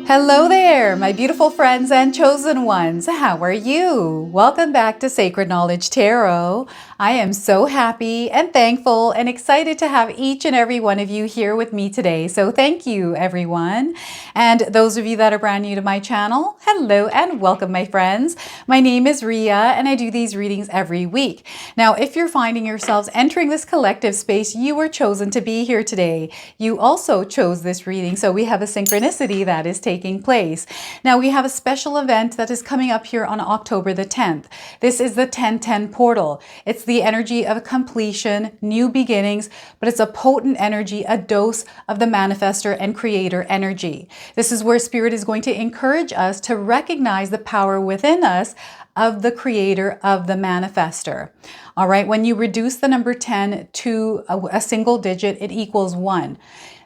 Hello there, my beautiful friends and chosen ones. How are you? Welcome back to Sacred Knowledge Tarot. I am so happy and thankful and excited to have each and every one of you here with me today. So thank you, everyone. And those of you that are brand new to my channel, hello and welcome, my friends. My name is Ria and I do these readings every week. Now, if you're finding yourselves entering this collective space, you were chosen to be here today. You also chose this reading, so we have a synchronicity that is taking place. Now, we have a special event that is coming up here on October the 10th. This is the 1010 portal. It's the energy of completion, new beginnings, but it's a potent energy, a dose of the manifestor and creator energy. This is where Spirit is going to encourage us to recognize the power within us of the creator, of the manifestor. All right, when you reduce the number 10 to a single digit, it equals 1.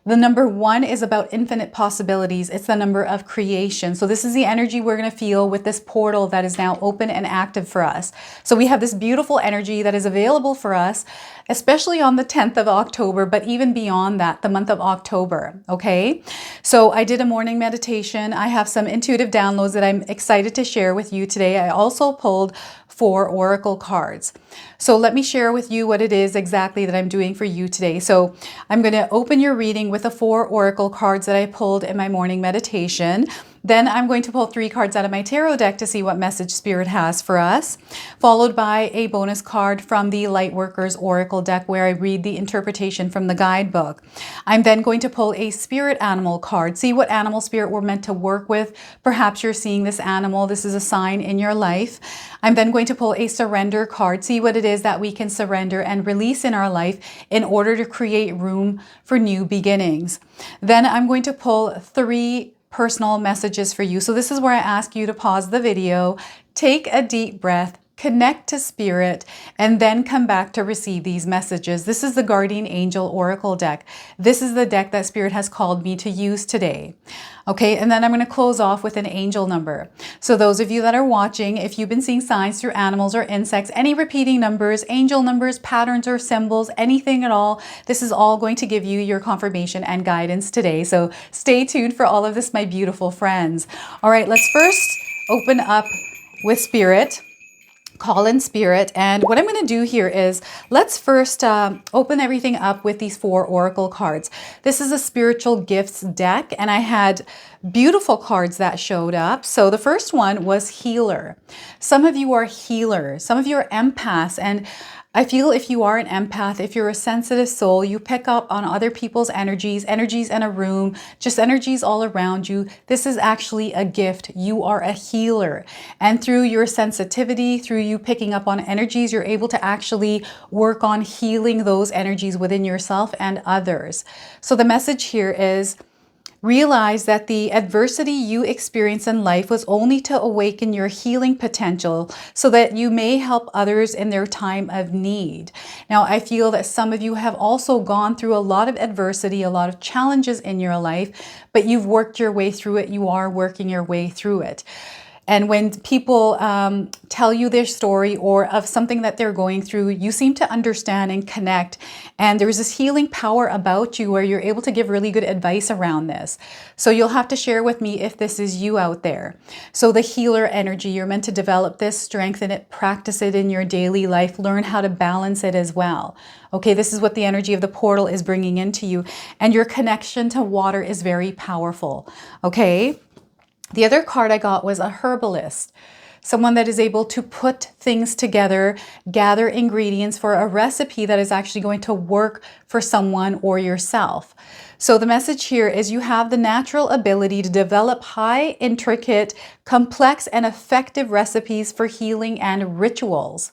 The number 1 is about infinite possibilities. It's the number of creation. So this is the energy we're going to feel with this portal that is now open and active for us. So we have this beautiful energy that is available for us, especially on the 10th of October, but even beyond that, the month of October. Okay. So I did a morning meditation. I have some intuitive downloads that I'm excited to share with you today. I also pulled 4 oracle cards. So let me share with you what it is exactly that I'm doing for you today. So I'm going to open your reading with the 4 oracle cards that I pulled in my morning meditation. Then I'm going to pull 3 cards out of my tarot deck to see what message Spirit has for us, followed by a bonus card from the Lightworkers Oracle deck where I read the interpretation from the guidebook. I'm then going to pull a spirit animal card, see what animal spirit we're meant to work with. Perhaps you're seeing this animal. This is a sign in your life. I'm then going to pull a surrender card, see what it is that we can surrender and release in our life in order to create room for new beginnings. Then I'm going to pull 3 personal messages for you. So this is where I ask you to pause the video, take a deep breath, connect to Spirit, and then come back to receive these messages. This is the Guardian Angel Oracle deck. This is the deck that Spirit has called me to use today. Okay, and then I'm going to close off with an angel number. So those of you that are watching, if you've been seeing signs through animals or insects, any repeating numbers, angel numbers, patterns or symbols, anything at all, this is all going to give you your confirmation and guidance today. So stay tuned for all of this, my beautiful friends. All right, let's first open up with Spirit. Call in Spirit. And what I'm going to do here is let's first open everything up with these 4 oracle cards. This is a spiritual gifts deck and I had beautiful cards that showed up. So the first one was healer. Some of you are healers. Some of you are empaths, and I feel if you are an empath, if you're a sensitive soul, you pick up on other people's energies in a room, just energies all around you. This is actually a gift. You are a healer. And through your sensitivity, through you picking up on energies, you're able to actually work on healing those energies within yourself and others. So the message here is, realize that the adversity you experience in life was only to awaken your healing potential so that you may help others in their time of need. Now, I feel that some of you have also gone through a lot of adversity, a lot of challenges in your life, but you've worked your way through it. You are working your way through it. And when people tell you their story or of something that they're going through, you seem to understand and connect. And there's this healing power about you where you're able to give really good advice around this. So you'll have to share with me if this is you out there. So the healer energy, you're meant to develop this, strengthen it, practice it in your daily life, learn how to balance it as well. Okay, this is what the energy of the portal is bringing into you. And your connection to water is very powerful. Okay. The other card I got was a herbalist, someone that is able to put things together, gather ingredients for a recipe that is actually going to work for someone or yourself. So the message here is you have the natural ability to develop high, intricate, complex, and effective recipes for healing and rituals.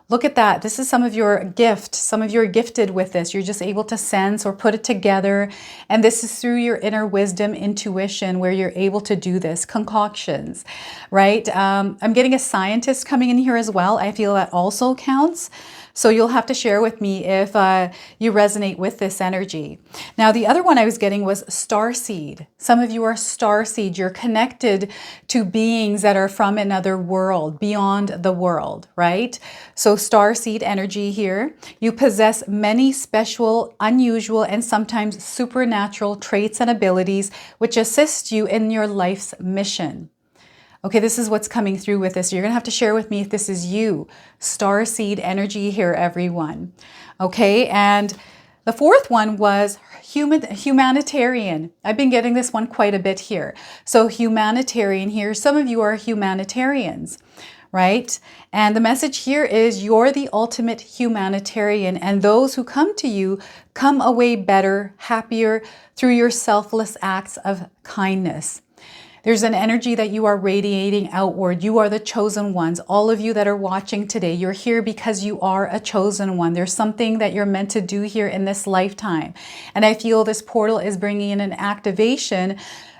Look at that. This is some of your gift. Some of you are gifted with this. You're just able to sense or put it together. And this is through your inner wisdom, intuition, where you're able to do this. Concoctions, right? I'm getting a scientist coming in here as well. I feel that also counts. So you'll have to share with me if you resonate with this energy. Now, the other one I was getting was starseed. Some of you are starseed. You're connected to beings that are from another world, beyond the world, right? So starseed energy here. You possess many special, unusual, and sometimes supernatural traits and abilities which assist you in your life's mission. Okay, this is what's coming through with this. You're going to have to share with me if this is you. Starseed energy here, everyone. Okay, and the fourth one was humanitarian. I've been getting this one quite a bit here. So humanitarian here, some of you are humanitarians, right? And the message here is you're the ultimate humanitarian, and those who come to you come away better, happier through your selfless acts of kindness. There's an energy that you are radiating outward. You are the chosen ones. All of you that are watching today, you're here because you are a chosen one. There's something that you're meant to do here in this lifetime. And I feel this portal is bringing in an activation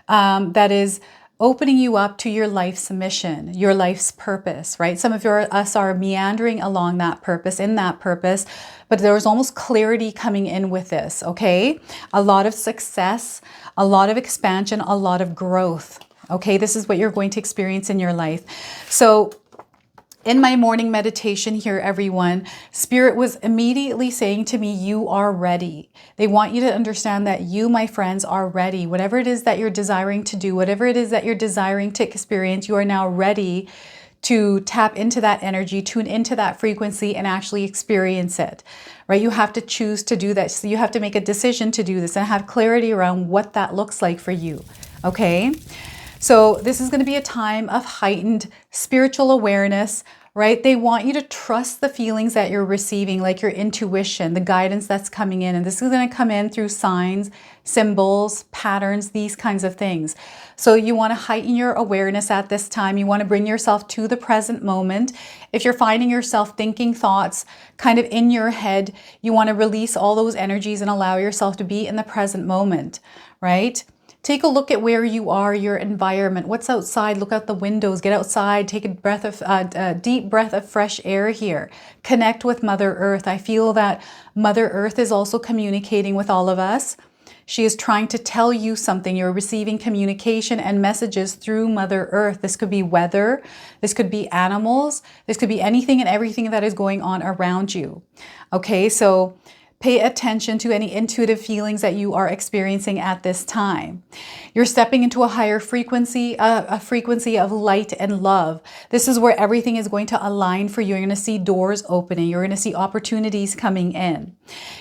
that is opening you up to your life's mission, your life's purpose, right? Some of us are meandering along that purpose, but there was almost clarity coming in with this, okay? A lot of success, a lot of expansion, a lot of growth. Okay, this is what you're going to experience in your life. So in my morning meditation here, everyone, Spirit was immediately saying to me, you are ready. They want you to understand that you, my friends, are ready. Whatever it is that you're desiring to do, whatever it is that you're desiring to experience, you are now ready to tap into that energy, tune into that frequency, and actually experience it, right? You have to choose to do this. So you have to make a decision to do this and have clarity around what that looks like for you, okay? So this is going to be a time of heightened spiritual awareness, right? They want you to trust the feelings that you're receiving, like your intuition, the guidance that's coming in. And this is going to come in through signs, symbols, patterns, these kinds of things. So you want to heighten your awareness at this time. You want to bring yourself to the present moment. If you're finding yourself thinking thoughts kind of in your head, you want to release all those energies and allow yourself to be in the present moment, right? Take a look at where you are, your environment. What's outside? Look out the windows. Get outside. Take a deep breath of fresh air here. Connect with Mother Earth. I feel that Mother Earth is also communicating with all of us. She is trying to tell you something. You're receiving communication and messages through Mother Earth. This could be weather. This could be animals. This could be anything and everything that is going on around you. Okay, so pay attention to any intuitive feelings that you are experiencing at this time. You're stepping into a higher frequency, a frequency of light and love. This is where everything is going to align for you. You're going to see doors opening. You're going to see opportunities coming in.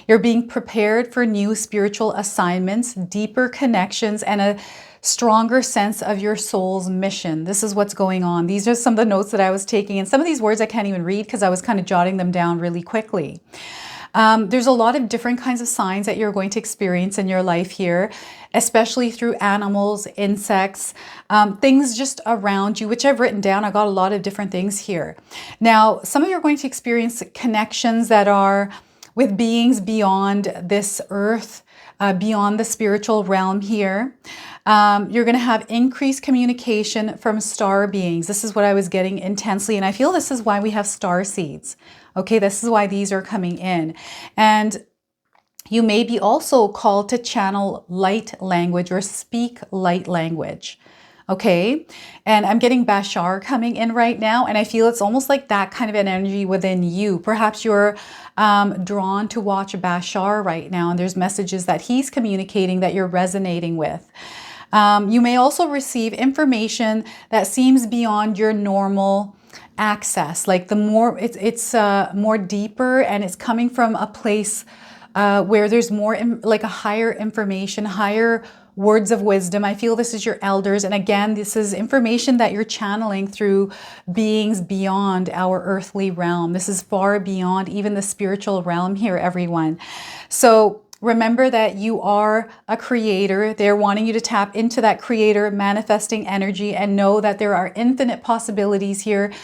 You're being prepared for new spiritual assignments, deeper connections, and a stronger sense of your soul's mission. This is what's going on. These are some of the notes that I was taking. And some of these words I can't even read because I was kind of jotting them down really quickly. There's a lot of different kinds of signs that you're going to experience in your life here, especially through animals, insects, things just around you, which I've written down. I got a lot of different things here. Now, some of you are going to experience connections that are with beings beyond this earth, beyond the spiritual realm here. You're going to have increased communication from star beings. This is what I was getting intensely, and I feel this is why we have star seeds. Okay, this is why these are coming in. And you may be also called to channel light language or speak light language. Okay, and I'm getting Bashar coming in right now, and I feel it's almost like that kind of an energy within you. Perhaps you're drawn to watch Bashar right now, and there's messages that he's communicating that you're resonating with. You may also receive information that seems beyond your normal access, like the more it's more deeper, and it's coming from a place where there's more like a higher information, higher words of wisdom. I feel this is your elders, and again, this is information that you're channeling through beings beyond our earthly realm. This is far beyond even the spiritual realm here, everyone. So remember that you are a creator. They're wanting you to tap into that creator manifesting energy and know that there are infinite possibilities here.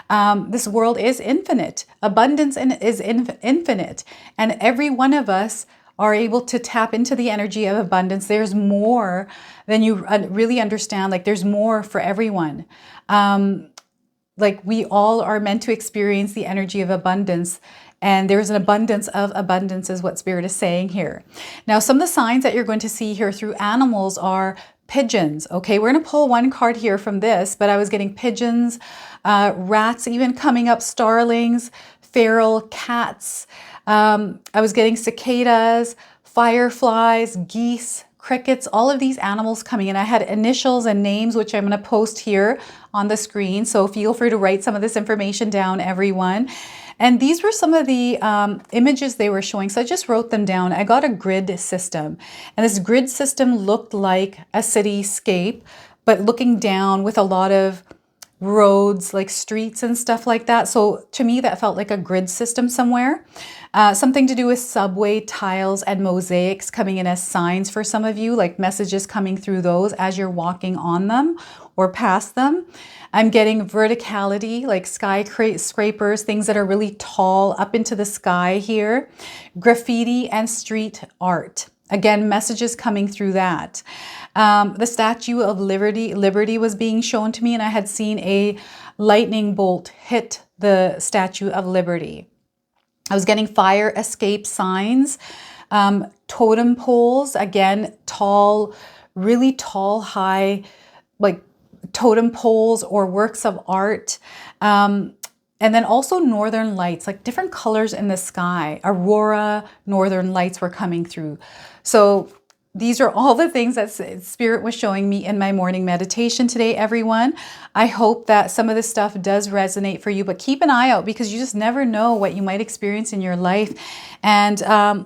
This world is infinite. Abundance is infinite. And every one of us are able to tap into the energy of abundance. There's more than you really understand. Like there's more for everyone. Like we all are meant to experience the energy of abundance And there's an abundance of abundance is what Spirit is saying here. Now, some of the signs that you're going to see here through animals are pigeons. Okay, we're going to pull one card here from this, but I was getting pigeons, rats even coming up, starlings, feral cats. I was getting cicadas, fireflies, geese, crickets, all of these animals coming in. I had initials and names, which I'm going to post here on the screen. So feel free to write some of this information down, everyone. And these were some of the images they were showing. So I just wrote them down. I got a grid system. And this grid system looked like a cityscape, but looking down with a lot of roads, like streets and stuff like that. So to me, that felt like a grid system somewhere. Something to do with subway tiles and mosaics coming in as signs for some of you, like messages coming through those as you're walking on them or past them. I'm getting verticality, like skyscrapers, things that are really tall up into the sky here. Graffiti and street art. Again, messages coming through that. The Statue of Liberty was being shown to me, and I had seen a lightning bolt hit the Statue of Liberty. I was getting fire escape signs, totem poles, again, tall, really tall, high, like totem poles or works of art. And then also northern lights, like different colors in the sky. Aurora, northern lights were coming through. So these are all the things that Spirit was showing me in my morning meditation today, everyone. I hope that some of this stuff does resonate for you, but keep an eye out because you just never know what you might experience in your life. And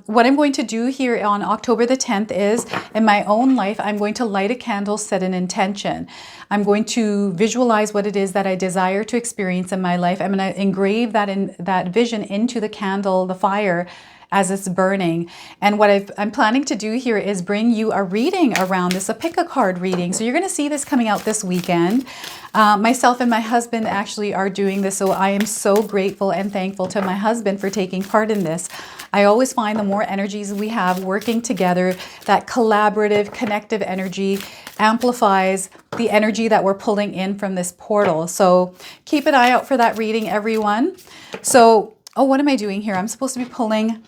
what I'm going to do here on October the 10th is, in my own life, I'm going to light a candle, set an intention. I'm going to visualize what it is that I desire to experience in my life. I'm going to engrave that vision into the candle, the fire, as it's burning. And what I'm planning to do here is bring you a reading around this, a pick a card reading. So you're going to see this coming out this weekend. Myself and my husband actually are doing this. So I am so grateful and thankful to my husband for taking part in this. I always find the more energies we have working together, that collaborative, connective energy amplifies the energy that we're pulling in from this portal. So keep an eye out for that reading, everyone. So, oh, what am I doing here? I'm supposed to be pulling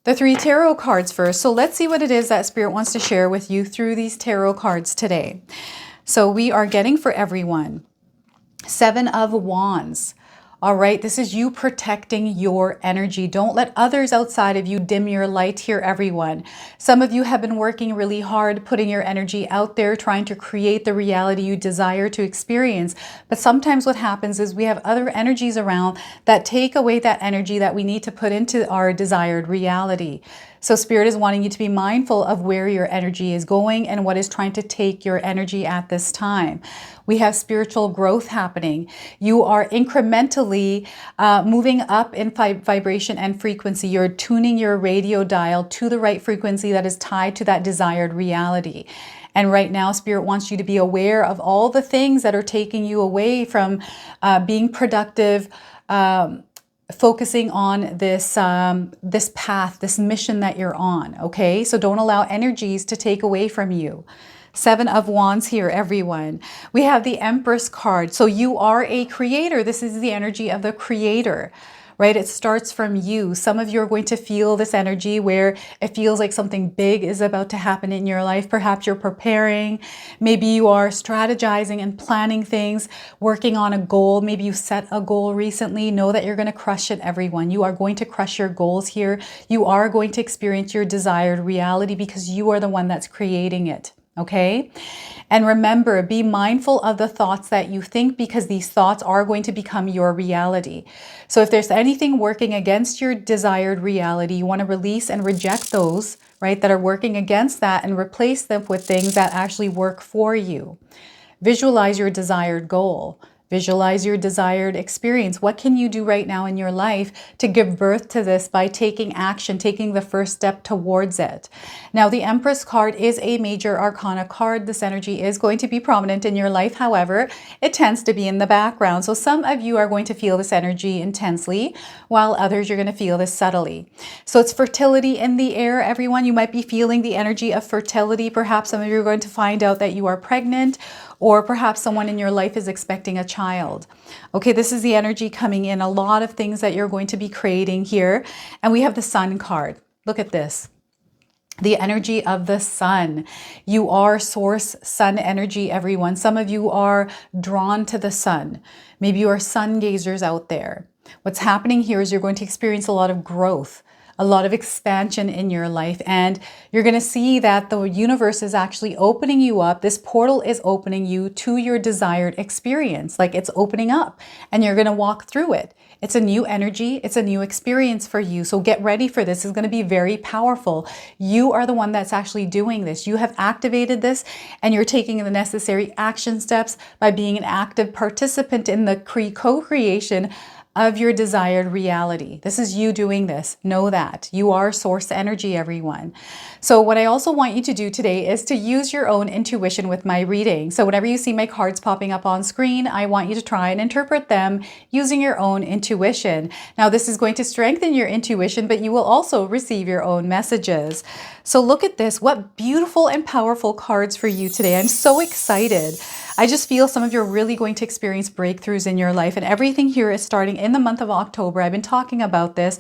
the 3 tarot cards first. So let's see what it is that Spirit wants to share with you through these tarot cards today. So we are getting for everyone 7 of Wands. All right, this is you protecting your energy. Don't let others outside of you dim your light here, everyone. Some of you have been working really hard, putting your energy out there, trying to create the reality you desire to experience. But sometimes what happens is we have other energies around that take away that energy that we need to put into our desired reality. So Spirit is wanting you to be mindful of where your energy is going and what is trying to take your energy at this time. We have spiritual growth happening. You are incrementally moving up in vibration and frequency. You're tuning your radio dial to the right frequency that is tied to that desired reality. And right now, Spirit wants you to be aware of all the things that are taking you away from being productive, focusing on this this path, this mission that you're on, okay? So don't allow energies to take away from you. 7 of Wands here, everyone. We have the Empress card. So you are a creator. This is the energy of the creator, right? It starts from you. Some of you are going to feel this energy where it feels like something big is about to happen in your life. Perhaps you're preparing. Maybe you are strategizing and planning things, working on a goal. Maybe you set a goal recently. Know that you're going to crush it, everyone. You are going to crush your goals here. You are going to experience your desired reality because you are the one that's creating it. Okay? And remember, be mindful of the thoughts that you think because these thoughts are going to become your reality. So if there's anything working against your desired reality, you want to release and reject those, right, that are working against that and replace them with things that actually work for you. Visualize your desired goal. Visualize your desired experience. What can you do right now in your life to give birth to this by taking action, taking the first step towards it? Now, the Empress card is a major arcana card. This energy is going to be prominent in your life. However, it tends to be in the background. So some of you are going to feel this energy intensely, while others you're going to feel this subtly. So it's fertility in the air, everyone. You might be feeling the energy of fertility. Perhaps some of you are going to find out that you are pregnant, or perhaps someone in your life is expecting a child. Okay, this is the energy coming in, a lot of things that you're going to be creating here. And we have the Sun card. Look at this. The energy of the sun. You are source sun energy, everyone. Some of you are drawn to the sun. Maybe you are sun gazers out there. What's happening here is you're going to experience a lot of growth, a lot of expansion in your life, and you're going to see that the universe is actually opening you up. This portal is opening you to your desired experience. Like, it's opening up and you're going to walk through it. It's a new energy. It's a new experience for you. So get ready for this. It's going to be very powerful. You are the one that's actually doing this. You have activated this and you're taking the necessary action steps by being an active participant in the co-creation of your desired reality. This is you doing this. Know that. You are source energy, everyone. So what I also want you to do today is to use your own intuition with my reading. So whenever you see my cards popping up on screen, I want you to try and interpret them using your own intuition. Now, this is going to strengthen your intuition, but you will also receive your own messages. So look at this. What beautiful and powerful cards for you today. I'm so excited. I just feel some of you are really going to experience breakthroughs in your life, and everything here is starting in the month of October. I've been talking about this,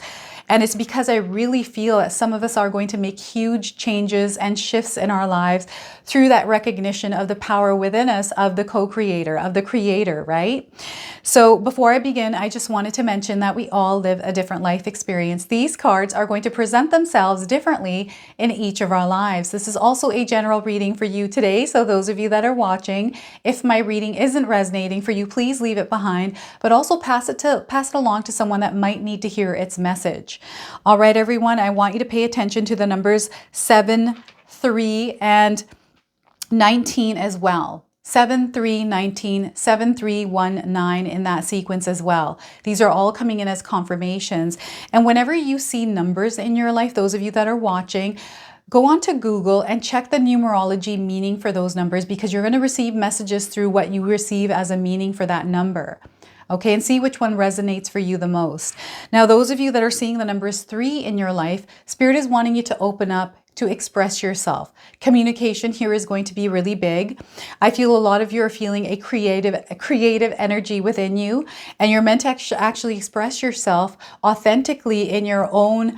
and it's because I really feel that some of us are going to make huge changes and shifts in our lives through that recognition of the power within us of the co-creator, of the creator, right? So before I begin, I just wanted to mention that we all live a different life experience. These cards are going to present themselves differently in each of our lives. This is also a general reading for you today. So those of you that are watching, if my reading isn't resonating for you, please leave it behind, but also pass it along to someone that might need to hear its message. All right, everyone, I want you to pay attention to the numbers 7, 3, and 19 as well. 7, 3, 19, 7, 3, 1, 9 in that sequence as well. These are all coming in as confirmations. And whenever you see numbers in your life, those of you that are watching, go on to Google and check the numerology meaning for those numbers, because you're going to receive messages through what you receive as a meaning for that number. Okay, and see which one resonates for you the most. Now, those of you that are seeing the numbers 3 in your life, Spirit is wanting you to open up to express yourself. Communication here is going to be really big. I feel a lot of you are feeling a creative energy within you, and you're meant to actually express yourself authentically in your own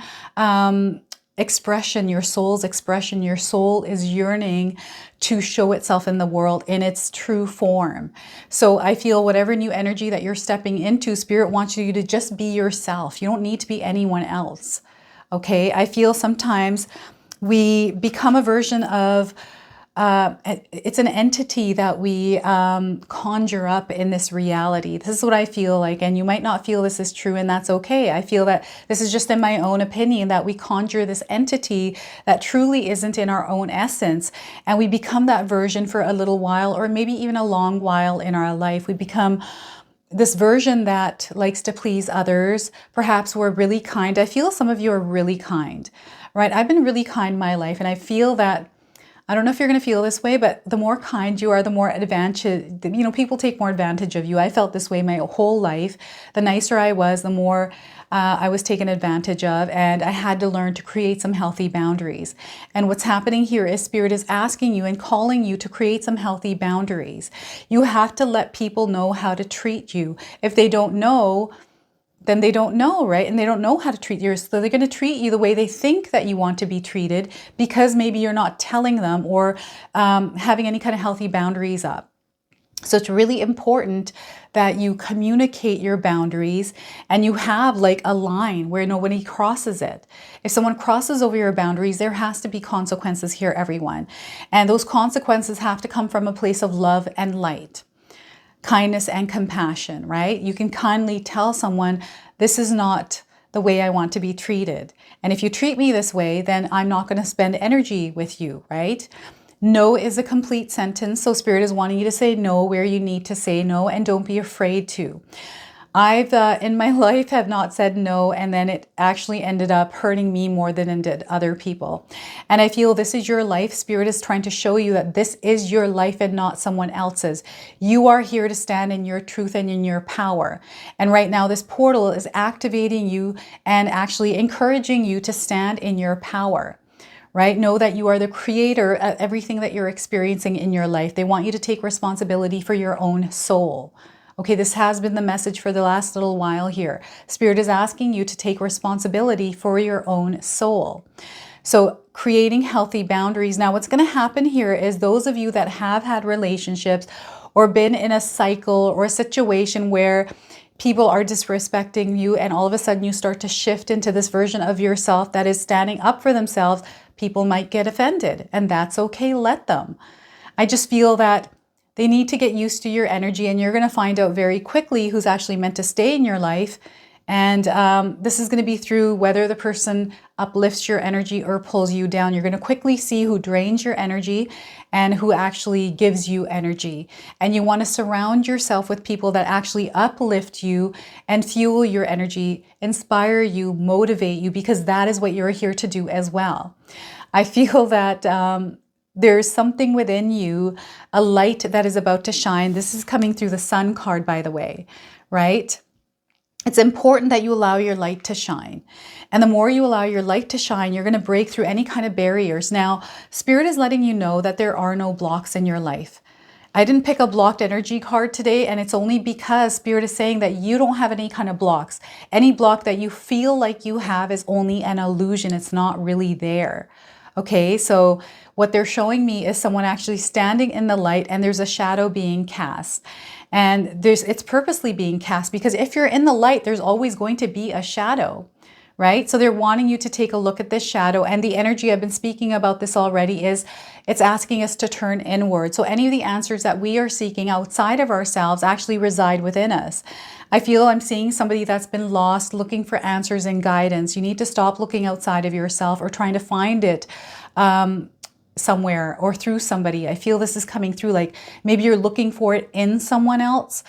expression, your soul's expression. Your soul is yearning to show itself in the world in its true form. So I feel whatever new energy that you're stepping into, Spirit wants you to just be yourself. You don't need to be anyone else. Okay, I feel sometimes we become a version of, it's an entity that we conjure up in this reality. This is what I feel like, and you might not feel this is true, and that's okay. I feel that this is just in my own opinion, that we conjure this entity that truly isn't in our own essence, and we become that version for a little while, or maybe even a long while in our life. We become this version that likes to please others. Perhaps we're really kind. I feel some of you are really kind, right? I've been really kind in my life, and I feel that, I don't know if you're going to feel this way, but the more kind you are, the more advantage, people take more advantage of you. I felt this way my whole life. The nicer I was, the more I was taken advantage of, and I had to learn to create some healthy boundaries. And what's happening here is Spirit is asking you and calling you to create some healthy boundaries. You have to let people know how to treat you. If they don't know, then they don't know, right? And they don't know how to treat you. So they're going to treat you the way they think that you want to be treated, because maybe you're not telling them or having any kind of healthy boundaries up. So it's really important that you communicate your boundaries, and you have like a line where nobody crosses it. If someone crosses over your boundaries, there has to be consequences here, everyone. And those consequences have to come from a place of love and light, kindness and compassion, right? You can kindly tell someone, this is not the way I want to be treated. And if you treat me this way, then I'm not going to spend energy with you, right? No is a complete sentence. So Spirit is wanting you to say no where you need to say no, and don't be afraid to. I've, in my life, have not said no, and then it actually ended up hurting me more than it did other people. And I feel this is your life. Spirit is trying to show you that this is your life and not someone else's. You are here to stand in your truth and in your power. And right now, this portal is activating you and actually encouraging you to stand in your power. right? Know that you are the creator of everything that you're experiencing in your life. They want you to take responsibility for your own soul. Okay, this has been the message for the last little while here. Spirit is asking you to take responsibility for your own soul. So creating healthy boundaries. Now, what's going to happen here is those of you that have had relationships or been in a cycle or a situation where people are disrespecting you and all of a sudden you start to shift into this version of yourself that is standing up for themselves, people might get offended, and that's okay. Let them. I just feel that they need to get used to your energy, and you're going to find out very quickly who's actually meant to stay in your life. And this is going to be through whether the person uplifts your energy or pulls you down. You're going to quickly see who drains your energy and who actually gives you energy. And you want to surround yourself with people that actually uplift you and fuel your energy, inspire you, motivate you, because that is what you're here to do as well. I feel that there's something within you, a light that is about to shine. This is coming through the Sun card, by the way, right? It's important that you allow your light to shine. And the more you allow your light to shine, you're going to break through any kind of barriers. Now, Spirit is letting you know that there are no blocks in your life. I didn't pick a blocked energy card today, and it's only because Spirit is saying that you don't have any kind of blocks. Any block that you feel like you have is only an illusion. It's not really there. Okay, so what they're showing me is someone actually standing in the light and there's a shadow being cast. And it's purposely being cast because if you're in the light, there's always going to be a shadow, right? So they're wanting you to take a look at this shadow, and the energy, I've been speaking about this already, is it's asking us to turn inward. So any of the answers that we are seeking outside of ourselves actually reside within us. I feel I'm seeing somebody that's been lost, looking for answers and guidance. You need to stop looking outside of yourself or trying to find it somewhere or through somebody. I feel this is coming through, like maybe you're looking for it in someone else,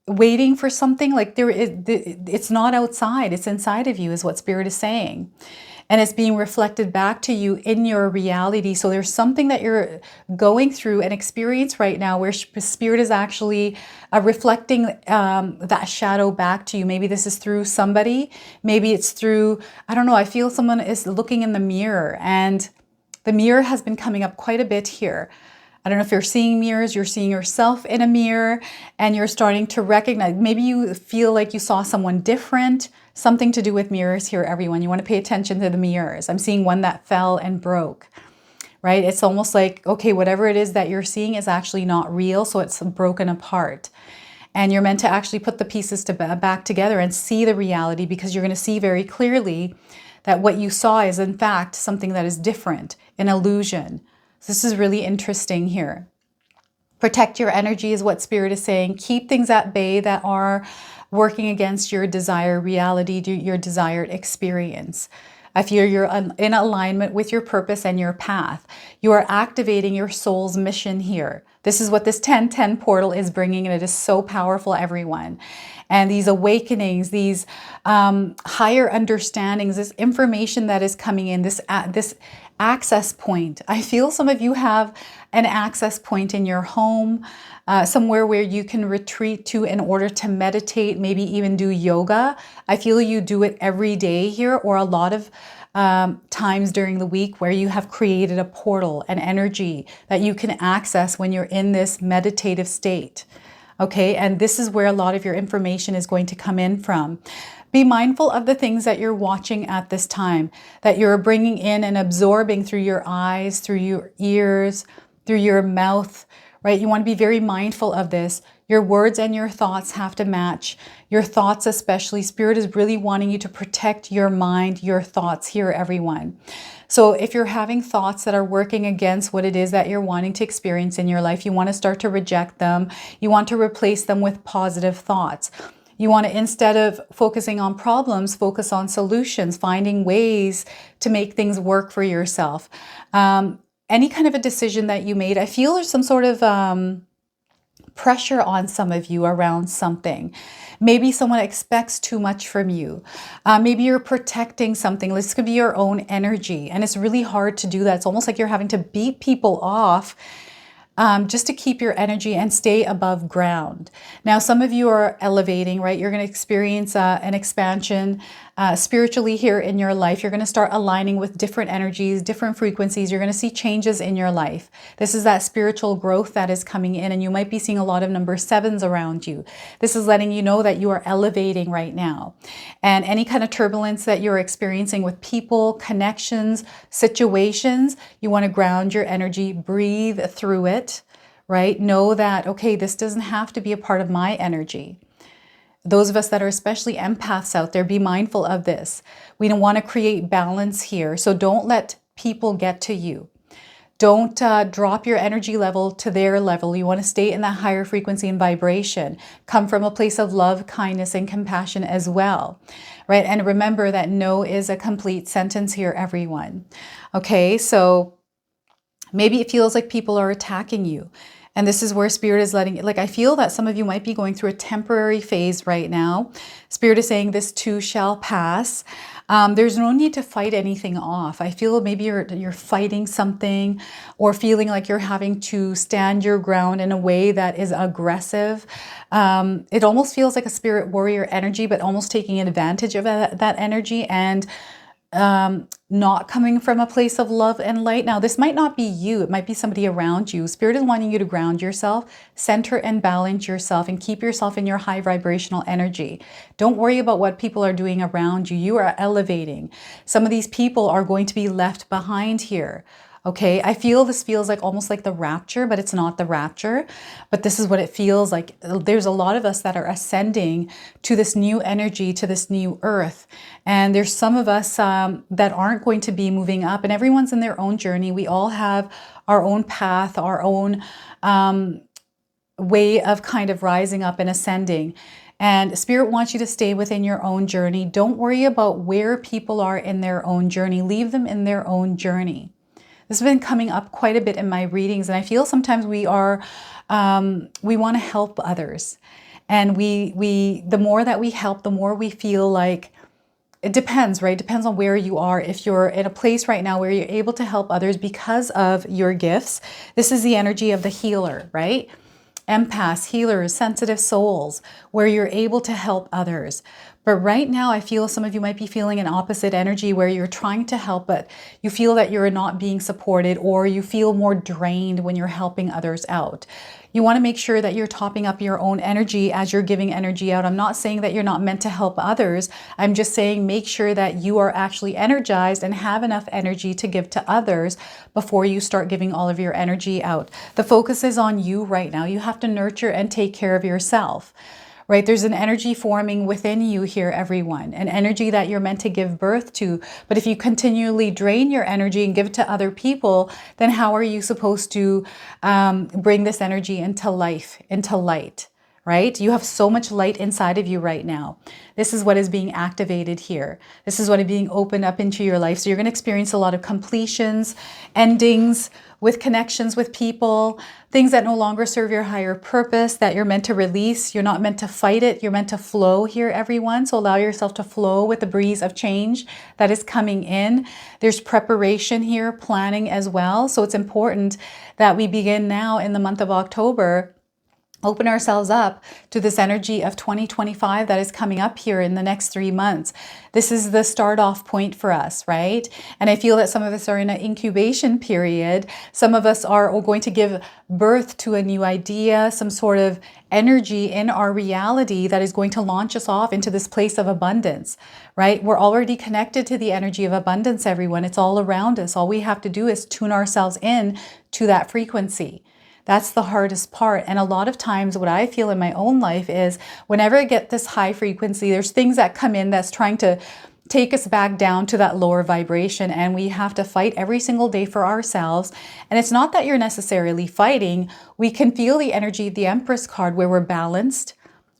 waiting for something. Like it's not outside, it's inside of you, is what Spirit is saying. And it's being reflected back to you in your reality. So there's something that you're going through an experience right now where Spirit is actually reflecting that shadow back to you. Maybe this is through somebody. Maybe it's through, I don't know, I feel someone is looking in the mirror, and the mirror has been coming up quite a bit here. I don't know if you're seeing mirrors, you're seeing yourself in a mirror and you're starting to recognize, maybe you feel like you saw someone different, something to do with mirrors here, everyone. You want to pay attention to the mirrors. I'm seeing one that fell and broke, right? It's almost like, okay, whatever it is that you're seeing is actually not real, so it's broken apart. And you're meant to actually put the pieces back together and see the reality, because you're going to see very clearly that what you saw is in fact something that is different, an illusion. This is really interesting here. Protect your energy is what Spirit is saying. Keep things at bay that are working against your desired reality, your desired experience. I feel you're in alignment with your purpose and your path. You are activating your soul's mission here. This is what this 1010 portal is bringing, and it is so powerful, everyone. And these awakenings, these higher understandings, this information that is coming in, this access point. I feel some of you have an access point in your home, somewhere where you can retreat to in order to meditate, maybe even do yoga. I feel you do it every day here, or a lot of times during the week, where you have created a portal, an energy that you can access when you're in this meditative state. Okay, and this is where a lot of your information is going to come in from. Be mindful of the things that you're watching at this time, that you're bringing in and absorbing through your eyes, through your ears, through your mouth, right? You want to be very mindful of this. Your words and your thoughts have to match. Your thoughts especially. Spirit is really wanting you to protect your mind, your thoughts here, everyone. So if you're having thoughts that are working against what it is that you're wanting to experience in your life, you want to start to reject them. You want to replace them with positive thoughts. You want to, instead of focusing on problems, focus on solutions, finding ways to make things work for yourself. Any kind of a decision that you made, I feel there's some sort of pressure on some of you around something. Maybe someone expects too much from you. Maybe you're protecting something. This could be your own energy, and it's really hard to do that. It's almost like you're having to beat people off just to keep your energy and stay above ground. Now, some of you are elevating, right? You're going to experience an expansion spiritually here in your life. You're going to start aligning with different energies, different frequencies. You're going to see changes in your life. This is that spiritual growth that is coming in, and you might be seeing a lot of number 7s around you. This is letting you know that you are elevating right now. And any kind of turbulence that you're experiencing with people, connections, situations, you want to ground your energy, breathe through it, right? Know that, okay, this doesn't have to be a part of my energy. Those of us that are especially empaths out there, be mindful of this. We don't want to create balance here. So don't let people get to you. Don't drop your energy level to their level. You want to stay in that higher frequency and vibration. Come from a place of love, kindness, and compassion as well, right? And remember that no is a complete sentence here, everyone. Okay, so maybe it feels like people are attacking you. And this is where Spirit is letting, like, I feel that some of you might be going through a temporary phase right now. Spirit is saying this too shall pass. There's no need to fight anything off. I feel maybe you're fighting something, or feeling like you're having to stand your ground in a way that is aggressive. It almost feels like a spirit warrior energy, but almost taking advantage of that energy, and not coming from a place of love and light. Now, this might not be you. It might be somebody around you. Spirit is wanting you to ground yourself, center and balance yourself, and keep yourself in your high vibrational energy. Don't worry about what people are doing around you. You are elevating. Some of these people are going to be left behind here. Okay, I feel this feels like almost like the rapture, but it's not the rapture. But this is what it feels like. There's a lot of us that are ascending to this new energy, to this new earth. And there's some of us that aren't going to be moving up, and everyone's in their own journey. We all have our own path, our own way of kind of rising up and ascending. And Spirit wants you to stay within your own journey. Don't worry about where people are in their own journey. Leave them in their own journey. This has been coming up quite a bit in my readings, and I feel sometimes we want to help others, and the more that we help, the more we feel like, it depends, right? It depends on where you are. If you're in a place right now where you're able to help others because of your gifts, this is the energy of the healer, right? Empaths, healers, sensitive souls, where you're able to help others. But right now, I feel some of you might be feeling an opposite energy where you're trying to help, but you feel that you're not being supported, or you feel more drained when you're helping others out. You want to make sure that you're topping up your own energy as you're giving energy out. I'm not saying that you're not meant to help others. I'm just saying make sure that you are actually energized and have enough energy to give to others before you start giving all of your energy out. The focus is on you right now. You have to nurture and take care of yourself. Right? There's an energy forming within you here, everyone, an energy that you're meant to give birth to. But if you continually drain your energy and give it to other people, then how are you supposed to bring this energy into life, into light? Right? You have so much light inside of you right now. This is what is being activated here. This is what is being opened up into your life. So you're going to experience a lot of completions, endings with connections with people, things that no longer serve your higher purpose, that you're meant to release. You're not meant to fight it. You're meant to flow here, everyone. So allow yourself to flow with the breeze of change that is coming in. There's preparation here, planning as well. So it's important that we begin now in the month of October, open ourselves up to this energy of 2025 that is coming up here in the next 3 months. This is the start off point for us, right? And I feel that some of us are in an incubation period. Some of us are going to give birth to a new idea, some sort of energy in our reality that is going to launch us off into this place of abundance, right? We're already connected to the energy of abundance, everyone. It's all around us. All we have to do is tune ourselves in to that frequency. That's the hardest part. And a lot of times what I feel in my own life is whenever I get this high frequency, there's things that come in that's trying to take us back down to that lower vibration. And we have to fight every single day for ourselves. And it's not that you're necessarily fighting. We can feel the energy of the Empress card where we're balanced,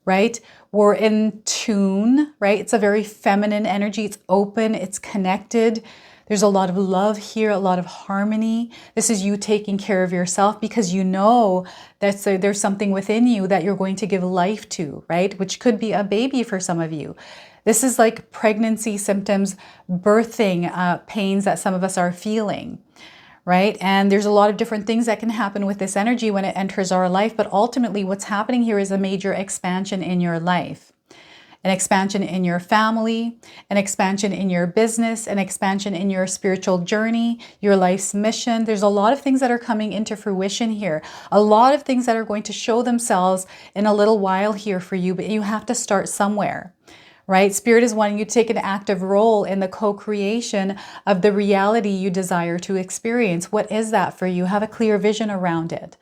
right? We're in tune, right? It's a very feminine energy. It's open, it's connected. There's a lot of love here, a lot of harmony. This is you taking care of yourself because you know that there's something within you that you're going to give life to, right? Which could be a baby for some of you. This is like pregnancy symptoms, birthing pains that some of us are feeling, right? And there's a lot of different things that can happen with this energy when it enters our life. But ultimately, what's happening here is a major expansion in your life. an expansion in your family, an expansion in your business, an expansion in your spiritual journey, your life's mission. There's a lot of things that are coming into fruition here. A lot of things that are going to show themselves in a little while here for you, but you have to start somewhere. Right? Spirit is wanting you to take an active role in the co-creation of the reality you desire to experience. What is that for you? Have a clear vision around it,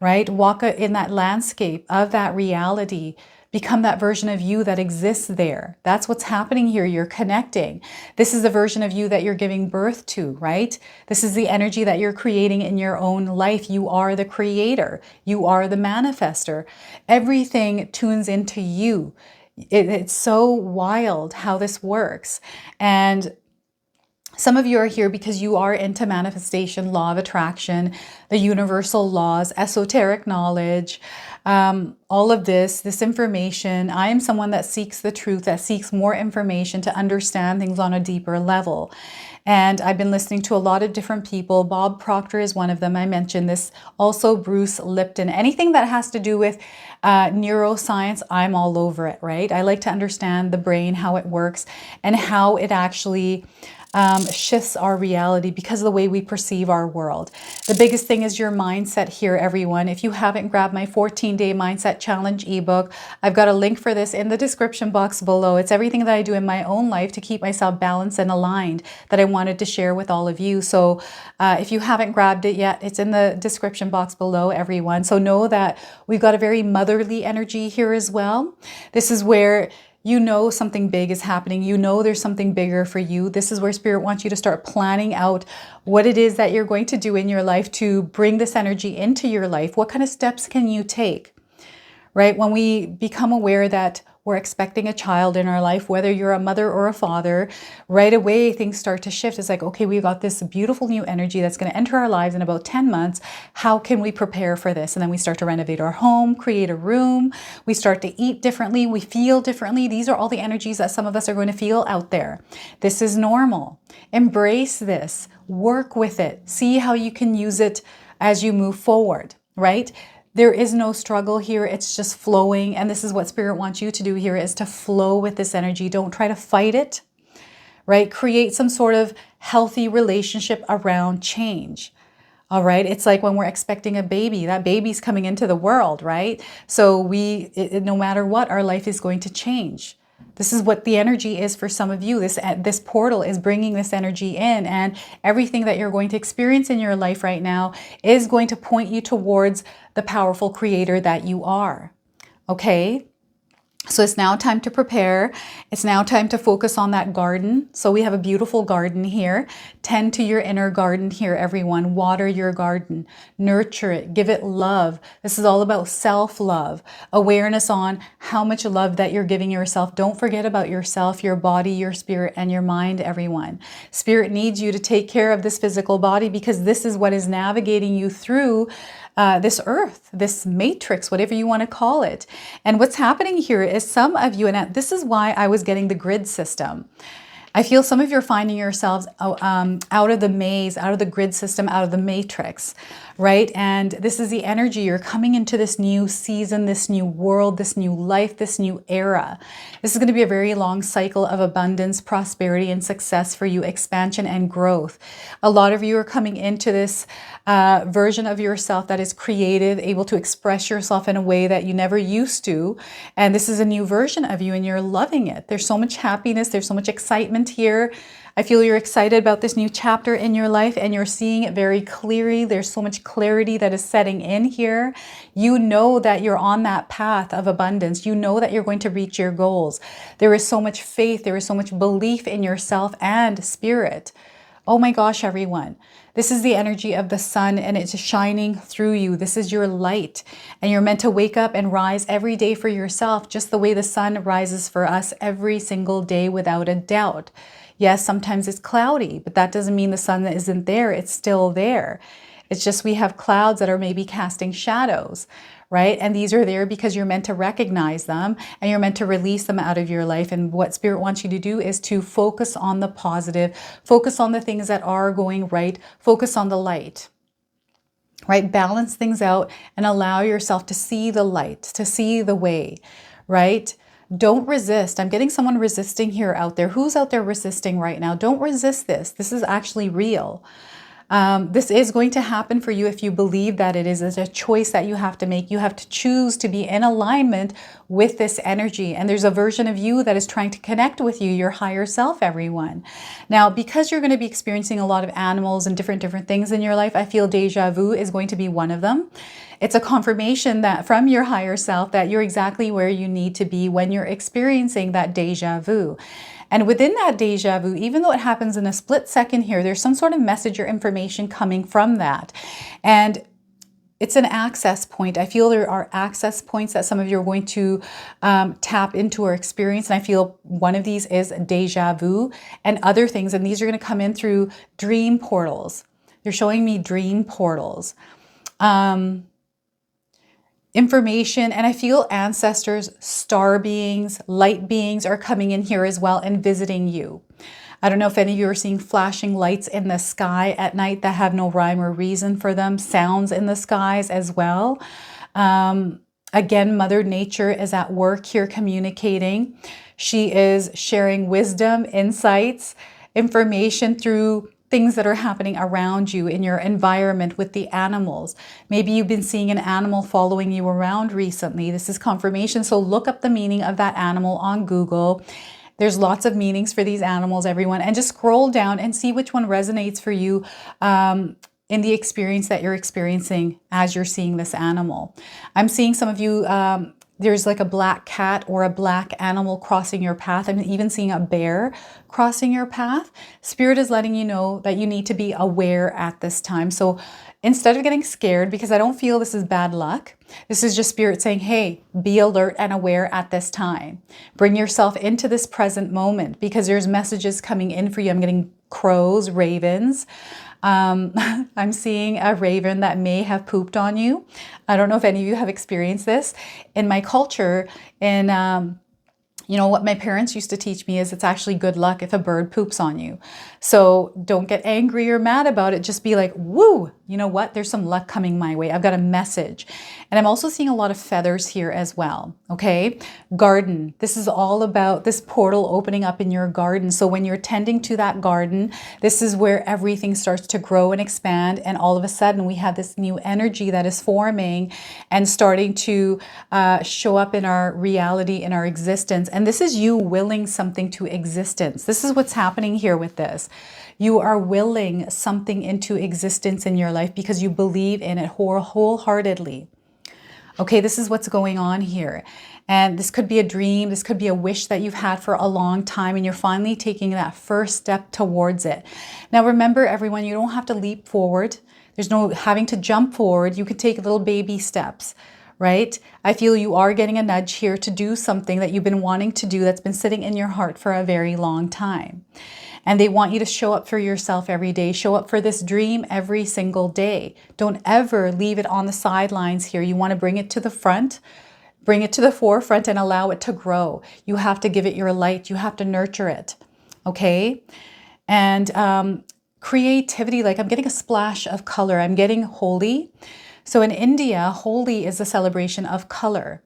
right? Walk in that landscape of that reality. Become that version of you that exists there. That's what's happening here. You're connecting. This is the version of you that you're giving birth to, right? This is the energy that you're creating in your own life. You are the creator. You are the manifester. Everything tunes into you. It's so wild how this works. And some of you are here because you are into manifestation, law of attraction, the universal laws, esoteric knowledge, all of this information. I am someone that seeks the truth, that seeks more information to understand things on a deeper level. And I've been listening to a lot of different people. Bob Proctor is one of them. I mentioned this. Also Bruce Lipton. Anything that has to do with neuroscience, I'm all over it, right? I like to understand the brain, how it works, and how it actually shifts our reality because of the way we perceive our world. The biggest thing is your mindset here, everyone. If you haven't grabbed my 14-day mindset challenge ebook, I've got a link for this in the description box below. It's everything that I do in my own life to keep myself balanced and aligned that I wanted to share with all of you. So if you haven't grabbed it yet, it's in the description box below, everyone. So know that we've got a very motherly energy here as well. This is where you know something big is happening. You know there's something bigger for you. This is where Spirit wants you to start planning out what it is that you're going to do in your life to bring this energy into your life. What kind of steps can you take? Right? When we become aware that we're expecting a child in our life, whether you're a mother or a father, right away things start to shift. It's like, okay, we've got this beautiful new energy that's going to enter our lives in about 10 months. How can we prepare for this? And then we start to renovate our home, create a room. We start to eat differently. We feel differently. These are all the energies that some of us are going to feel out there. This is normal. Embrace this. Work with it. See how you can use it as you move forward, right? There is no struggle here. It's just flowing. And this is what Spirit wants you to do here, is to flow with this energy. Don't try to fight it, right? Create some sort of healthy relationship around change. All right. It's like when we're expecting a baby, that baby's coming into the world, right? So no matter what, our life is going to change. This is what the energy is for some of you. This portal is bringing this energy in, and everything that you're going to experience in your life right now is going to point you towards the powerful creator that you are. Okay? So it's now time to prepare. It's now time to focus on that garden. So we have a beautiful garden here. Tend to your inner garden here, everyone. Water your garden. Nurture it. Give it love. This is all about self-love. Awareness on how much love that you're giving yourself. Don't forget about yourself, your body, your spirit, and your mind, everyone. Spirit needs you to take care of this physical body because this is what is navigating you through this earth, this matrix, whatever you want to call it. And what's happening here is some of you, and this is why I was getting the grid system. I feel some of you are finding yourselves out of the maze, out of the grid system, out of the matrix, right? And this is the energy. You're coming into this new season, this new world, this new life, this new era. This is going to be a very long cycle of abundance, prosperity, and success for you, expansion and growth. A lot of you are coming into this version of yourself that is creative, able to express yourself in a way that you never used to. And this is a new version of you and you're loving it. There's so much happiness. There's so much excitement here. I feel you're excited about this new chapter in your life and you're seeing it very clearly. There's so much clarity that is setting in here. You know that you're on that path of abundance. You know that you're going to reach your goals. There is so much faith. There is so much belief in yourself and spirit. Oh my gosh, everyone. This is the energy of the sun and it's shining through you. This is your light and you're meant to wake up and rise every day for yourself, just the way the sun rises for us every single day without a doubt. Yes, sometimes it's cloudy, but that doesn't mean the sun isn't there. It's still there. It's just we have clouds that are maybe casting shadows, right? And these are there because you're meant to recognize them and you're meant to release them out of your life. And what Spirit wants you to do is to focus on the positive, focus on the things that are going right, focus on the light, right? Balance things out and allow yourself to see the light, to see the way, right? Don't resist. I'm getting someone resisting here out there. Who's out there resisting right now? Don't resist this. This is actually real. This is going to happen for you if you believe that it is. It's a choice that you have to make. You have to choose to be in alignment with this energy. And there's a version of you that is trying to connect with you, your higher self, everyone. Now, because you're going to be experiencing a lot of animals and different things in your life, I feel deja vu is going to be one of them. It's a confirmation that from your higher self that you're exactly where you need to be when you're experiencing that deja vu. And within that deja vu, even though it happens in a split second here, there's some sort of message or information coming from that. And it's an access point. I feel there are access points that some of you are going to tap into or experience. And I feel one of these is deja vu and other things. And these are going to come in through dream portals. They're showing me dream portals. Information, and I feel ancestors, star beings, light beings are coming in here as well and visiting you. I don't know if any of you are seeing flashing lights in the sky at night that have no rhyme or reason for them, sounds in the skies as well. Again, Mother Nature is at work here communicating. She is sharing wisdom, insights, information through things that are happening around you in your environment with the animals. Maybe you've been seeing an animal following you around recently. This is confirmation. So look up the meaning of that animal on Google. There's lots of meanings for these animals, everyone. And just scroll down and see which one resonates for you in the experience that you're experiencing as you're seeing this animal. I'm seeing some of you, there's like a black cat or a black animal crossing your path. I'm even seeing a bear crossing your path. Spirit is letting you know that you need to be aware at this time. So instead of getting scared, because I don't feel this is bad luck, this is just Spirit saying, hey, be alert and aware at this time. Bring yourself into this present moment because there's messages coming in for you. I'm getting crows, ravens. I'm seeing a raven that may have pooped on you. I don't know if any of you have experienced this. In my culture, you know, what my parents used to teach me is it's actually good luck if a bird poops on you. So don't get angry or mad about it. Just be like, woo, you know what? There's some luck coming my way. I've got a message. And I'm also seeing a lot of feathers here as well. Okay. Garden. This is all about this portal opening up in your garden. So when you're tending to that garden, this is where everything starts to grow and expand. And all of a sudden we have this new energy that is forming and starting to show up in our reality, in our existence. And this is you willing something to existence. This is what's happening here with this. You are willing something into existence in your life because you believe in it wholeheartedly. Okay, this is what's going on here. And this could be a dream. This could be a wish that you've had for a long time and you're finally taking that first step towards it. Now, remember, everyone, you don't have to leap forward. There's no having to jump forward. You could take little baby steps. Right? I feel you are getting a nudge here to do something that you've been wanting to do that's been sitting in your heart for a very long time. And they want you to show up for yourself every day. Show up for this dream every single day. Don't ever leave it on the sidelines here. You want to bring it to the front, bring it to the forefront and allow it to grow. You have to give it your light. You have to nurture it. Okay? And creativity, like I'm getting a splash of color. I'm getting holy. So in India, Holi is a celebration of color,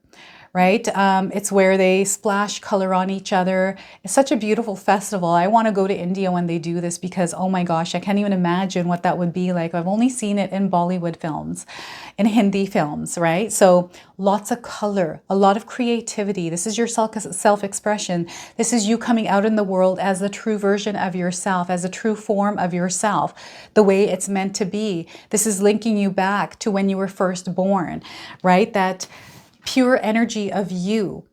right? It's where they splash color on each other. It's such a beautiful festival. I want to go to India when they do this because, oh my gosh, I can't even imagine what that would be like. I've only seen it in Bollywood films, in Hindi films, right? So lots of color, a lot of creativity. This is your self-expression. This is you coming out in the world as the true version of yourself, as a true form of yourself, the way it's meant to be. This is linking you back to when you were first born, right? That pure energy of you.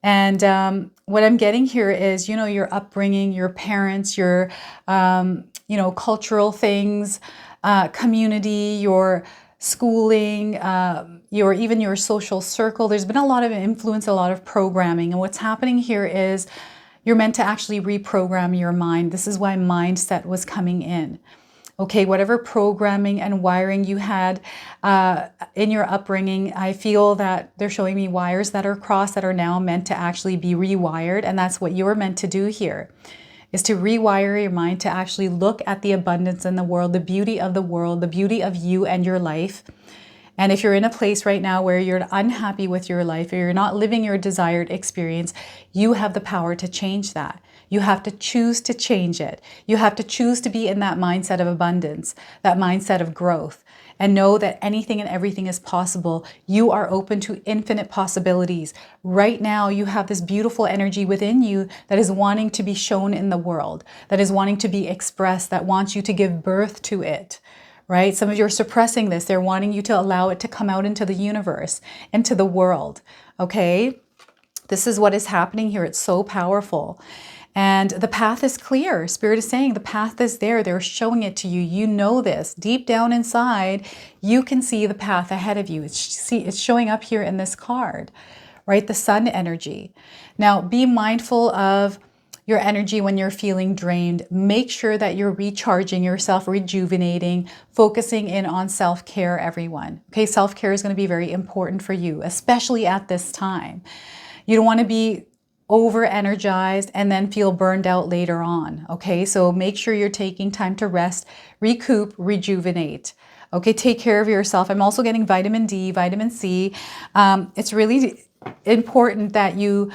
And what I'm getting here is, you know, your upbringing, your parents, your, you know, cultural things, community, your schooling, even your social circle. There's been a lot of influence, a lot of programming. And what's happening here is you're meant to actually reprogram your mind. This is why mindset was coming in. Okay, whatever programming and wiring you had in your upbringing, I feel that they're showing me wires that are crossed that are now meant to actually be rewired. And that's what you're meant to do here, is to rewire your mind to actually look at the abundance in the world, the beauty of you and your life, And if you're in a place right now where you're unhappy with your life or you're not living your desired experience, you have the power to change that. You have to choose to change it. You have to choose to be in that mindset of abundance, that mindset of growth, and know that anything and everything is possible. You are open to infinite possibilities. Right now, you have this beautiful energy within you that is wanting to be shown in the world, that is wanting to be expressed, that wants you to give birth to it, right? Some of you are suppressing this. They're wanting you to allow it to come out into the universe, into the world, okay? This is what is happening here. It's so powerful. And the path is clear. Spirit is saying the path is there. They're showing it to you. You know this. Deep down inside, you can see the path ahead of you. It's showing up here in this card, right? The sun energy. Now, be mindful of your energy when you're feeling drained. Make sure that you're recharging yourself, rejuvenating, focusing in on self-care, everyone. Okay, self-care is going to be very important for you, especially at this time. You don't want to be over-energized and then feel burned out later on, okay? So make sure you're taking time to rest, recoup, rejuvenate. Okay, take care of yourself. I'm also getting vitamin D, vitamin C. It's really important that you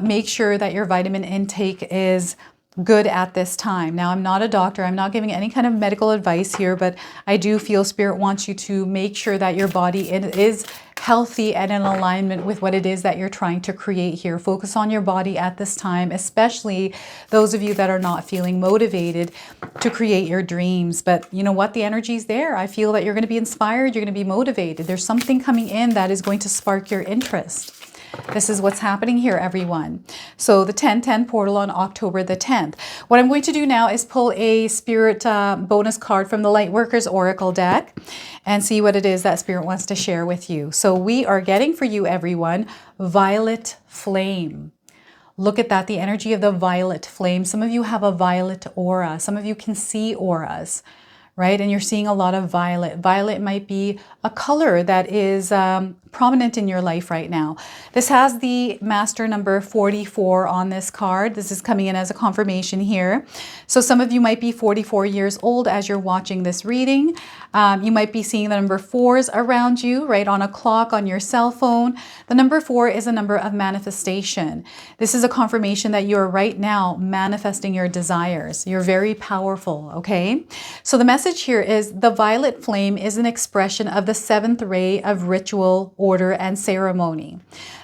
make sure that your vitamin intake is good at this time. Now, I'm not a doctor. I'm not giving any kind of medical advice here, but I do feel Spirit wants you to make sure that your body is healthy and in alignment with what it is that you're trying to create here. Focus on your body at this time, especially those of you that are not feeling motivated to create your dreams. But you know what? The energy is there. I feel that you're going to be inspired. You're going to be motivated. There's something coming in that is going to spark your interest. This is what's happening here, everyone. So the 10-10 portal on October the 10th. What I'm going to do now is pull a Spirit bonus card from the Lightworkers Oracle deck and see what it is that Spirit wants to share with you. So we are getting for you, everyone, Violet Flame. Look at that, the energy of the violet flame. Some of you have a violet aura. Some of you can see auras, right? And you're seeing a lot of violet. Violet might be a color that is prominent in your life right now. This has the master number 44 on this card. This is coming in as a confirmation here. So some of you might be 44 years old as you're watching this reading. You might be seeing the number 4s around you, right, on a clock, on your cell phone. The number 4 is a number of manifestation. This is a confirmation that you're right now manifesting your desires. You're very powerful, okay? So the message here is the violet flame is an expression of the 7th ray of ritual, order, and ceremony.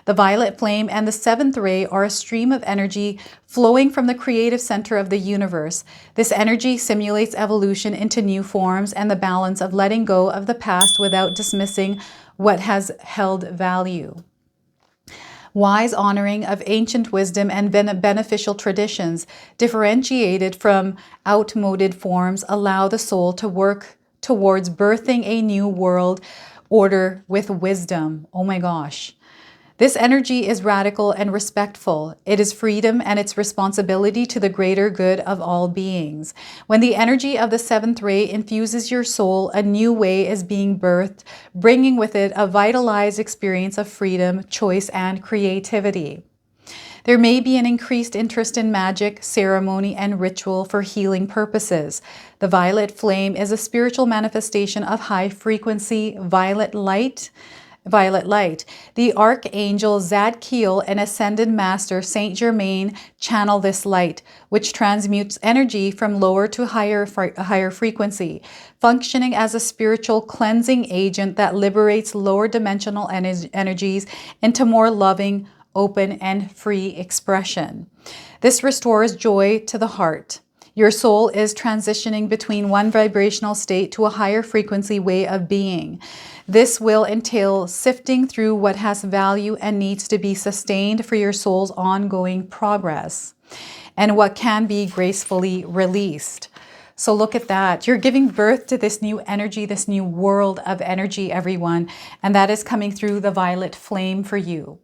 The violet flame and the 7th ray are a stream of energy flowing from the creative center of the universe. This energy simulates evolution into new forms and the balance of letting go of the past without dismissing what has held value. Wise honoring of ancient wisdom and beneficial traditions, differentiated from outmoded forms, allow the soul to work towards birthing a new world order with wisdom. Oh my gosh. This energy is radical and respectful. It is freedom and its responsibility to the greater good of all beings. When the energy of the 7th ray infuses your soul, a new way is being birthed, bringing with it a vitalized experience of freedom, choice, and creativity. There may be an increased interest in magic, ceremony, and ritual for healing purposes. The violet flame is a spiritual manifestation of high-frequency violet light. The Archangel Zadkiel and Ascended Master Saint Germain channel this light, which transmutes energy from lower to higher frequency, functioning as a spiritual cleansing agent that liberates lower dimensional energies into more loving, open, and free expression. This restores joy to the heart. Your soul is transitioning between one vibrational state to a higher frequency way of being. This will entail sifting through what has value and needs to be sustained for your soul's ongoing progress, and what can be gracefully released. So look at that. You're giving birth to this new energy, this new world of energy, everyone, and that is coming through the violet flame for you.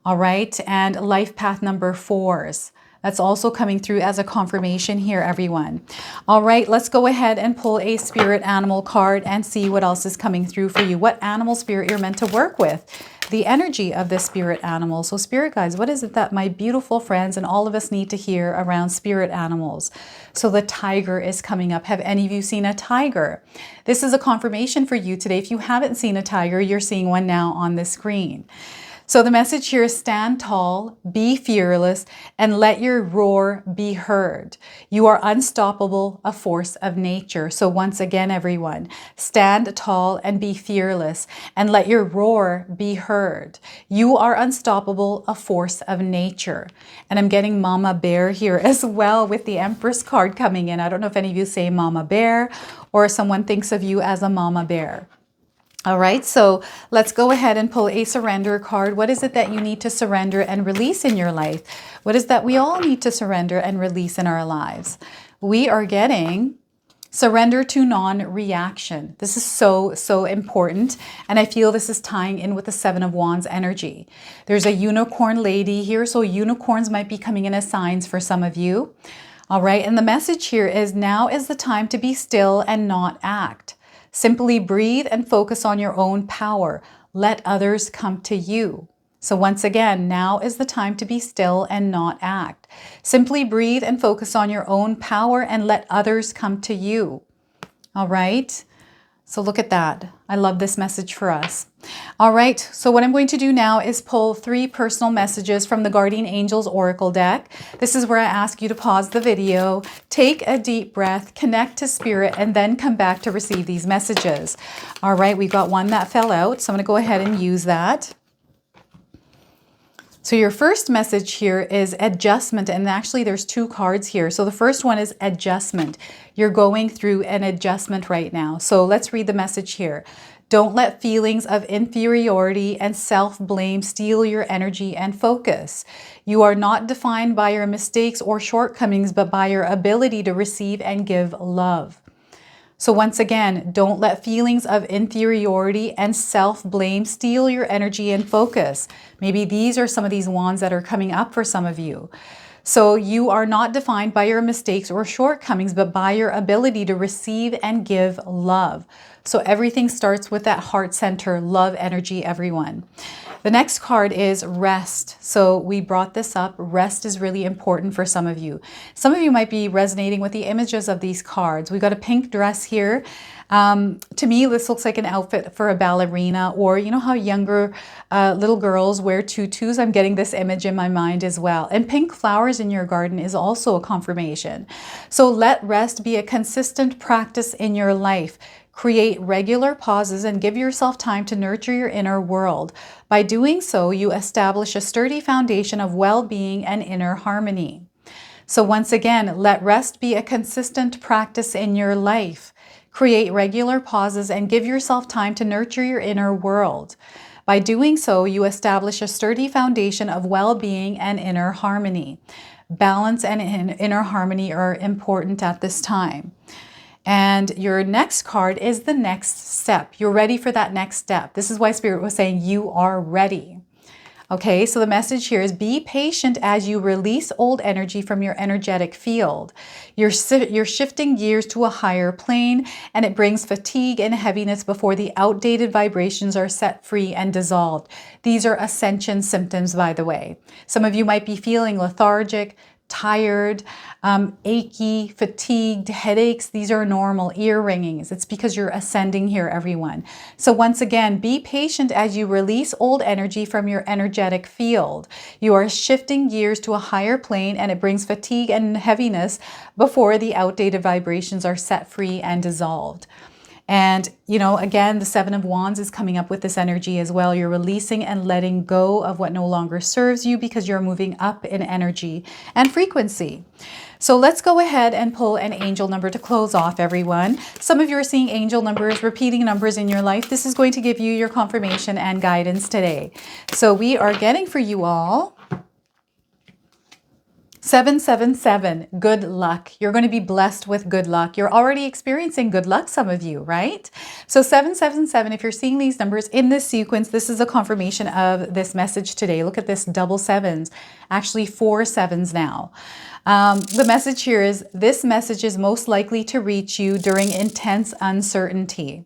All right, and life path number 4s. That's also coming through as a confirmation here, everyone. All right, let's go ahead and pull a spirit animal card and see what else is coming through for you. What animal spirit you're meant to work with the energy of the spirit animal. So spirit guides, what is it that my beautiful friends and all of us need to hear around spirit animals? So the tiger is coming up. Have any of you seen a tiger? This is a confirmation for you today. If you haven't seen a tiger, you're seeing one now on the screen. So the message here is stand tall, be fearless, and let your roar be heard. You are unstoppable, a force of nature. So once again, everyone, stand tall and be fearless, and let your roar be heard. You are unstoppable, a force of nature. And I'm getting Mama Bear here as well with the Empress card coming in. I don't know if any of you say Mama Bear or someone thinks of you as a Mama Bear. All right, so let's go ahead and pull a surrender card. What is it that you need to surrender and release in your life? What is that we all need to surrender and release in our lives? We are getting surrender to non-reaction. This is so important. And I feel this is tying in with the Seven of Wands energy. There's a unicorn lady here. So unicorns might be coming in as signs for some of you. All right, and the message here is now is the time to be still and not act. Simply breathe and focus on your own power. Let others come to you. So once again, now is the time to be still and not act. Simply breathe and focus on your own power and let others come to you. All right. So look at that. I love this message for us. All right. So what I'm going to do now is pull 3 personal messages from the Guardian Angels Oracle deck. This is where I ask you to pause the video, take a deep breath, connect to spirit, and then come back to receive these messages. All right. We've got one that fell out. So I'm going to go ahead and use that. So your first message here is adjustment, and actually there's 2 cards here. So the first one is adjustment. You're going through an adjustment right now. So let's read the message here. Don't let feelings of inferiority and self-blame steal your energy and focus. You are not defined by your mistakes or shortcomings, but by your ability to receive and give love. So once again, don't let feelings of inferiority and self-blame steal your energy and focus. Maybe these are some of these wands that are coming up for some of you. So you are not defined by your mistakes or shortcomings, but by your ability to receive and give love. So everything starts with that heart center, love energy, everyone. The next card is rest. So we brought this up. Rest is really important for some of you. Some of you might be resonating with the images of these cards. We've got a pink dress here. To me, this looks like an outfit for a ballerina, or you know how younger little girls wear tutus? I'm getting this image in my mind as well. And pink flowers in your garden is also a confirmation. So let rest be a consistent practice in your life. Create regular pauses and give yourself time to nurture your inner world. By doing so, you establish a sturdy foundation of well-being and inner harmony. So once again, let rest be a consistent practice in your life. Create regular pauses and give yourself time to nurture your inner world. By doing so, you establish a sturdy foundation of well-being and inner harmony. Balance and inner harmony are important at this time. And your next card is the next step. You're ready for that next step. This is why Spirit was saying you are ready. Okay, so the message here is be patient as you release old energy from your energetic field. You're shifting gears to a higher plane, and it brings fatigue and heaviness before the outdated vibrations are set free and dissolved. These are ascension symptoms, by the way. Some of you might be feeling lethargic, tired, achy, fatigued, headaches. These are normal. Ear ringings. It's because you're ascending here, everyone. So once again, be patient as you release old energy from your energetic field. You are shifting gears to a higher plane, and it brings fatigue and heaviness before the outdated vibrations are set free and dissolved. And, you know, again, the Seven of Wands is coming up with this energy as well. You're releasing and letting go of what no longer serves you because you're moving up in energy and frequency. So let's go ahead and pull an angel number to close off, everyone. Some of you are seeing angel numbers, repeating numbers in your life. This is going to give you your confirmation and guidance today. So we are getting for you all 777, good luck. You're going to be blessed with good luck. You're already experiencing good luck, some of you, right? So 777, if you're seeing these numbers in this sequence, this is a confirmation of this message today. Look at this, double sevens, actually 4 sevens now. The message here is this message is most likely to reach you during intense uncertainty.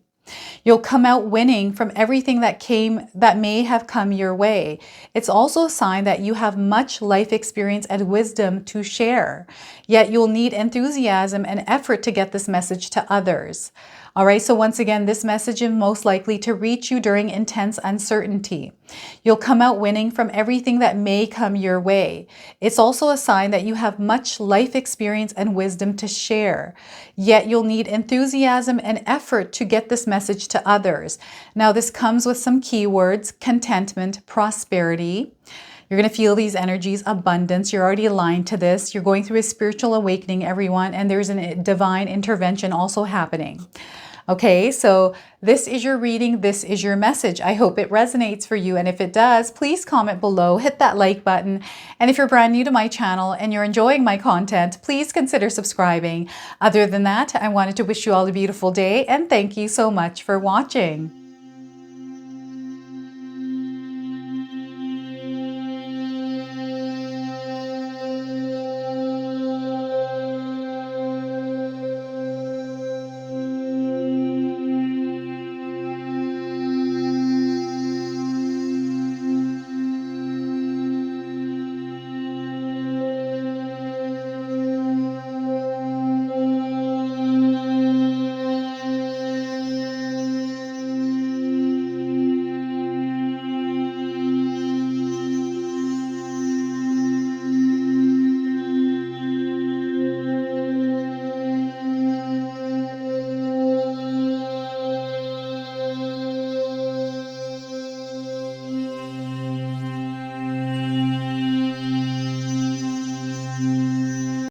You'll come out winning from everything that may have come your way. It's also a sign that you have much life experience and wisdom to share. Yet you'll need enthusiasm and effort to get this message to others. All right, so once again, this message is most likely to reach you during intense uncertainty. You'll come out winning from everything that may come your way. It's also a sign that you have much life experience and wisdom to share. Yet you'll need enthusiasm and effort to get this message to others. Now, this comes with some keywords: contentment, prosperity. You're going to feel these energies, abundance. You're already aligned to this. You're going through a spiritual awakening, everyone, and there's a divine intervention also happening. Okay, so this is your reading. This is your message. I hope it resonates for you. And if it does, please comment below, hit that like button. And if you're brand new to my channel and you're enjoying my content, please consider subscribing. Other than that, I wanted to wish you all a beautiful day and thank you so much for watching.